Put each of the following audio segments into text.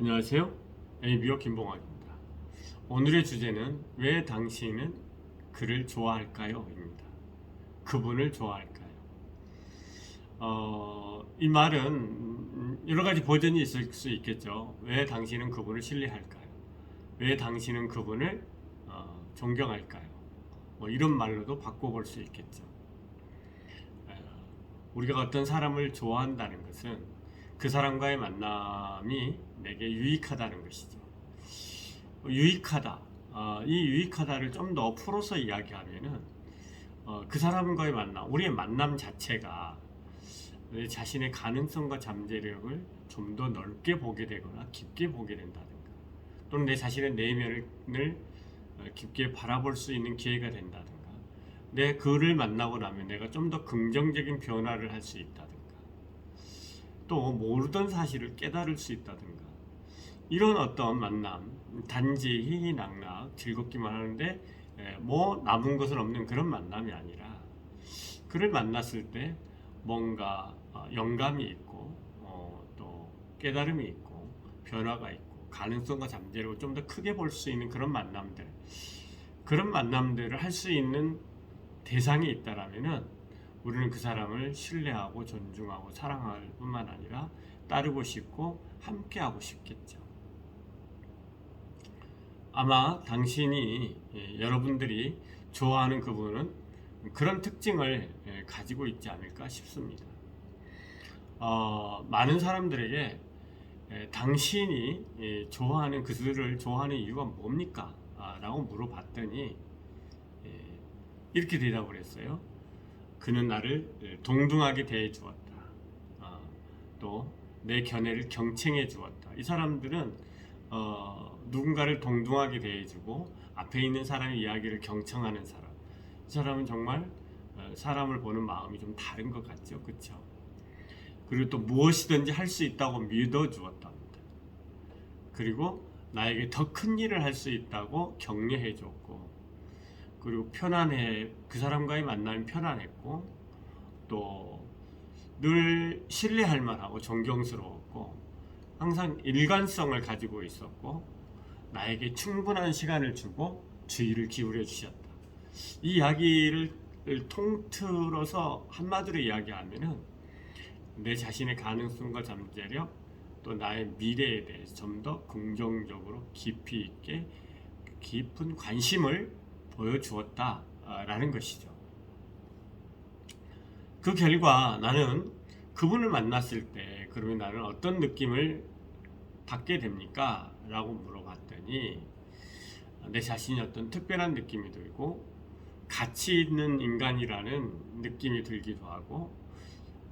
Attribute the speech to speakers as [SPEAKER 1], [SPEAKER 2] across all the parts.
[SPEAKER 1] 안녕하세요. ABO 김봉학입니다. 오늘의 주제는 왜 당신은 그를 좋아할까요? 입니다. 그분을 좋아할까요? 이 말은 여러 가지 버전이 있을 수 있겠죠. 왜 당신은 그분을 신뢰할까요? 왜 당신은 그분을 존경할까요? 뭐 이런 말로도 바꿔볼 수 있겠죠. 우리가 어떤 사람을 좋아한다는 것은 그 사람과의 만남이 내게 유익하다는 것이죠. 유익하다. 이 유익하다를 좀 더 풀어서 이야기하면은 그 사람과의 만남, 우리의 만남 자체가 내 자신의 가능성과 잠재력을 좀 더 넓게 보게 되거나 깊게 보게 된다든가, 또는 내 자신의 내면을 깊게 바라볼 수 있는 기회가 된다든가, 내 그를 만나고 나면 내가 좀 더 긍정적인 변화를 할 수 있다든가, 또 모르던 사실을 깨달을 수 있다든가, 이런 어떤 만남, 단지 희희낙낙 즐겁기만 하는데 뭐 남은 것은 없는 그런 만남이 아니라, 그를 만났을 때 뭔가 영감이 있고 또 깨달음이 있고 변화가 있고 가능성과 잠재력을 좀 더 크게 볼 수 있는 그런 만남들, 그런 만남들을 할 수 있는 대상이 있다라면은 우리는 그 사람을 신뢰하고 존중하고 사랑할 뿐만 아니라 따르고 싶고 함께하고 싶겠죠. 아마 당신이, 여러분들이 좋아하는 그분은 그런 특징을 가지고 있지 않을까 싶습니다. 많은 사람들에게 당신이 좋아하는 그들을 좋아하는 이유가 뭡니까? 라고 물어봤더니 이렇게 대답을 했어요. 그는 나를 동등하게 대해 주었다. 또 내 견해를 경청해 주었다. 이 사람들은 누군가를 동등하게 대해주고 앞에 있는 사람의 이야기를 경청하는 사람, 이 사람은 정말 사람을 보는 마음이 좀 다른 것 같죠, 그렇죠? 그리고 또 무엇이든지 할 수 있다고 믿어 주었답니다. 그리고 나에게 더 큰 일을 할 수 있다고 격려해 줬고, 그리고 편안해, 그 사람과의 만남이 편안했고, 또 늘 신뢰할 만하고 존경스러웠고, 항상 일관성을 가지고 있었고, 나에게 충분한 시간을 주고 주의를 기울여 주셨다. 이 이야기를 통틀어서 한마디로 이야기하면은 내 자신의 가능성과 잠재력, 또 나의 미래에 대해서 좀 더 긍정적으로 깊이 있게 깊은 관심을 보여주었다라는 것이죠. 그 결과 나는 그분을 만났을 때 그러면 나는 어떤 느낌을 받게 됩니까? 라고 물어봤더니 내 자신이 어떤 특별한 느낌이 들고 가치 있는 인간이라는 느낌이 들기도 하고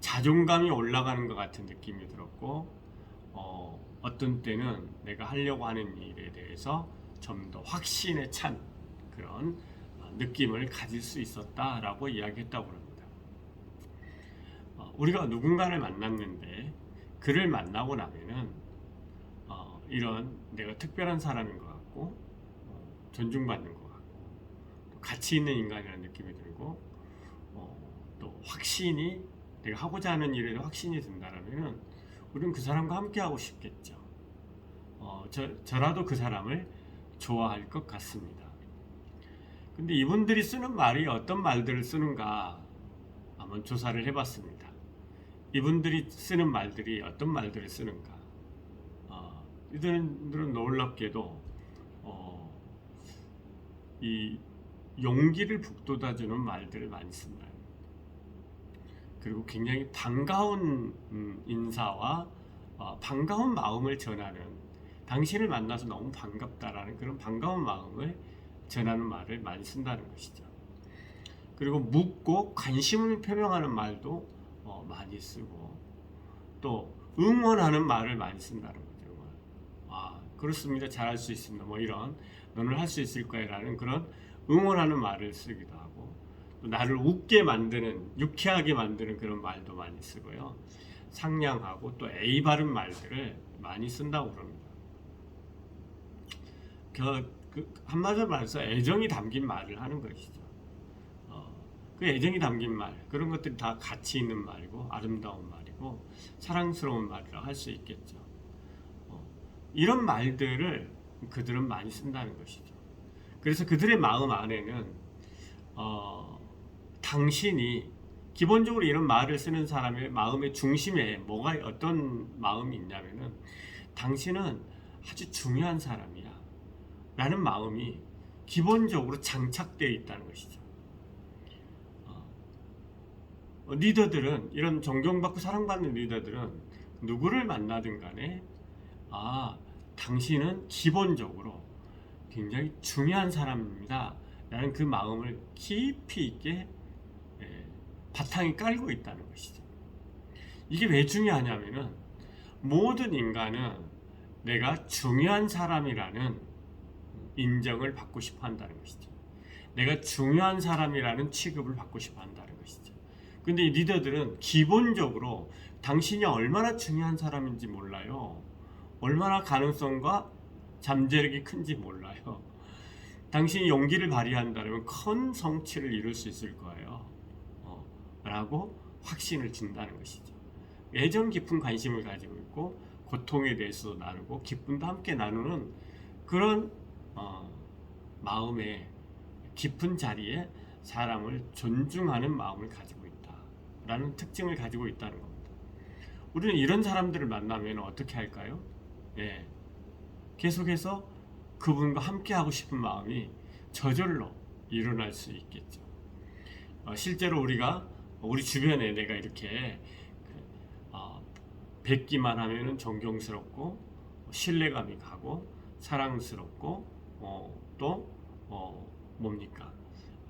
[SPEAKER 1] 자존감이 올라가는 것 같은 느낌이 들었고, 어떤 때는 내가 하려고 하는 일에 대해서 좀 더 확신에 찬 그런 느낌을 가질 수 있었다라고 이야기했다고 합니다. 우리가 누군가를 만났는데 그를 만나고 나면은 이런 내가 특별한 사람인 것 같고 존중받는 것 같고 또 가치 있는 인간이라는 느낌이 들고 또 확신이, 내가 하고자 하는 일에 확신이 든다라면은 우리는 그 사람과 함께 하고 싶겠죠. 저라도 그 사람을 좋아할 것 같습니다. 근데 이분들이 쓰는 말이 어떤 말들을 쓰는가 한번 조사를 해봤습니다. 이분들이 쓰는 말들이 어떤 말들을 쓰는가. 이들은 놀랍게도 이 용기를 북돋아주는 말들을 많이 쓴다. 그리고 굉장히 반가운 인사와 반가운 마음을 전하는, 당신을 만나서 너무 반갑다라는 그런 반가운 마음을 전하는 말을 많이 쓴다는 것이죠. 그리고 묻고 관심을 표명하는 말도 많이 쓰고, 또 응원하는 말을 많이 쓴다는 거죠. 그렇습니다. 잘할 수 있습니다. 뭐 이런, 너는 할 수 있을 거야 라는 그런 응원하는 말을 쓰기도 하고, 또 나를 웃게 만드는, 유쾌하게 만드는 그런 말도 많이 쓰고요. 상냥하고 또 예의 바른 말들을 많이 쓴다고 그럽니다. 한마디로 말해서 애정이 담긴 말을 하는 것이죠. 그 애정이 담긴 말, 그런 것들이 다 가치 있는 말이고 아름다운 말이고 사랑스러운 말이라고 할 수 있겠죠. 이런 말들을 그들은 많이 쓴다는 것이죠. 그래서 그들의 마음 안에는 당신이 기본적으로 이런 말을 쓰는 사람의 마음의 중심에 어떤 마음이 있냐면은 당신은 아주 중요한 사람이야 라는 마음이 기본적으로 장착되어 있다는 것이죠. 리더들은, 이런 존경받고 사랑받는 리더들은 누구를 만나든 간에 당신은 기본적으로 굉장히 중요한 사람입니다 라는 그 마음을 깊이 있게 바탕이 깔고 있다는 것이죠. 이게 왜 중요하냐면은 모든 인간은 내가 중요한 사람이라는 인정을 받고 싶어 한다는 것이죠. 내가 중요한 사람이라는 취급을 받고 싶어 한다는 것이죠. 근데 이 리더들은 기본적으로 당신이 얼마나 중요한 사람인지 몰라요. 얼마나 가능성과 잠재력이 큰지 몰라요. 당신이 용기를 발휘한다면 큰 성취를 이룰 수 있을 거예요. 라고 확신을 준다는 것이죠. 애정 깊은 관심을 가지고 있고 고통에 대해서 나누고 기쁨도 함께 나누는 그런 마음의 깊은 자리에 사람을 존중하는 마음을 가지고 있다라는 특징을 가지고 있다는 겁니다. 우리는 이런 사람들을 만나면 어떻게 할까요? 계속해서 그분과 함께 하고 싶은 마음이 저절로 일어날 수 있겠죠. 실제로 우리 주변에 내가 이렇게 뵙기만 하면은 존경스럽고 신뢰감이 가고 사랑스럽고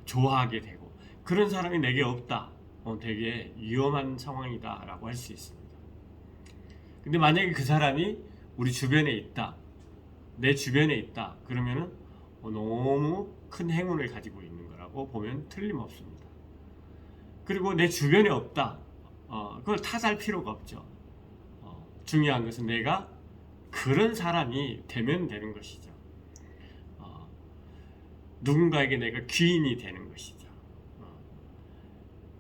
[SPEAKER 1] 좋아하게 되고 그런 사람이 내게 없다. 되게 위험한 상황이다 라고 할 수 있습니다. 근데 만약에 그 사람이 우리 주변에 있다, 내 주변에 있다, 그러면은 너무 큰 행운을 가지고 있는 거라고 보면 틀림없습니다. 그리고 내 주변에 없다, 그걸 탓할 필요가 없죠. 중요한 것은 내가 그런 사람이 되면 되는 것이죠. 누군가에게 내가 귀인이 되는 것이죠.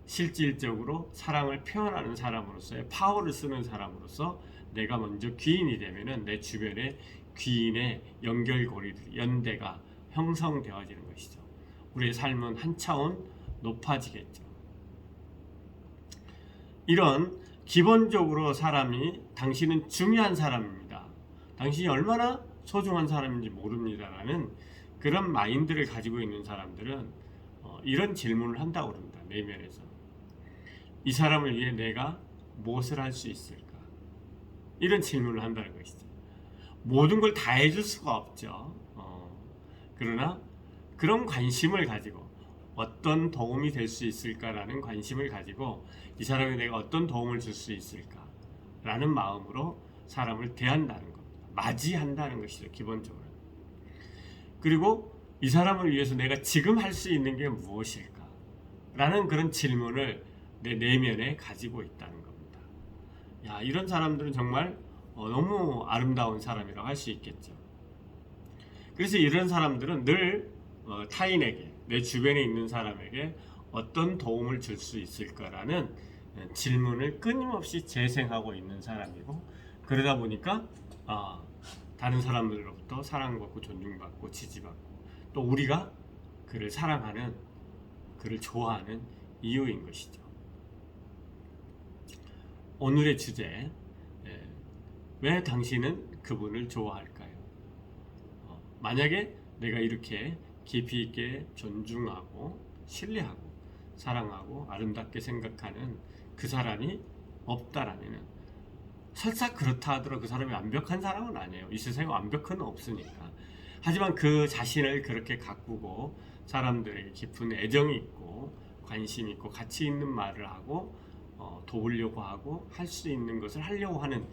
[SPEAKER 1] 실질적으로 사랑을 표현하는 사람으로서의 파워를 쓰는 사람으로서 내가 먼저 귀인이 되면은 내 주변에 귀인의 연결고리들, 연대가 형성되어지는 것이죠. 우리의 삶은 한 차원 높아지겠죠. 이런 기본적으로 사람이 당신은 중요한 사람입니다. 당신이 얼마나 소중한 사람인지 모릅니다라는 그런 마인드를 가지고 있는 사람들은 이런 질문을 한다고 합니다. 내면에서. 이 사람을 위해 내가 무엇을 할 수 있을까? 이런 질문을 한다는 것이죠. 모든 걸 다 해줄 수가 없죠. 그러나 그런 관심을 가지고 어떤 도움이 될 수 있을까라는 관심을 가지고 이 사람이 내가 어떤 도움을 줄 수 있을까라는 마음으로 사람을 대한다는 겁니다. 맞이한다는 것이죠. 기본적으로. 그리고 이 사람을 위해서 내가 지금 할 수 있는 게 무엇일까? 라는 그런 질문을 내 내면에 가지고 있다는 겁니다. 이런 사람들은 정말 너무 아름다운 사람이라고 할 수 있겠죠. 그래서 이런 사람들은 늘 타인에게, 내 주변에 있는 사람에게 어떤 도움을 줄 수 있을까라는 질문을 끊임없이 재생하고 있는 사람이고, 그러다 보니까 다른 사람들로부터 사랑받고 존중받고 지지받고 또 우리가 그를 사랑하는, 그를 좋아하는 이유인 것이죠. 오늘의 주제, 왜 당신은 그분을 좋아할까요? 만약에 내가 이렇게 깊이 있게 존중하고 신뢰하고 사랑하고 아름답게 생각하는 그 사람이 없다라면, 설사 그렇다 하더라도 그 사람이 완벽한 사람은 아니에요. 이 세상에 완벽한 없으니까. 하지만 그 자신을 그렇게 가꾸고 사람들에게 깊은 애정이 있고 관심 있고 가치 있는 말을 하고 도우려고 하고 할 수 있는 것을 하려고 하는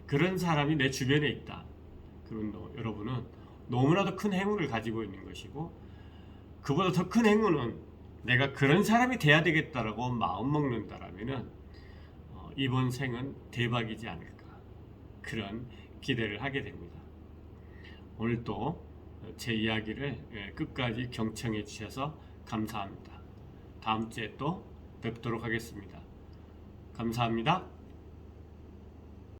[SPEAKER 1] 그런 사람이 내 주변에 있다. 그럼 여러분은 너무나도 큰 행운을 가지고 있는 것이고, 그보다 더 큰 행운은 내가 그런 사람이 돼야 되겠다라고 마음 먹는다라면은 이번 생은 대박이지 않을까, 그런 기대를 하게 됩니다. 오늘 또 제 이야기를 끝까지 경청해 주셔서 감사합니다. 다음 주에 또 뵙도록 하겠습니다. 감사합니다.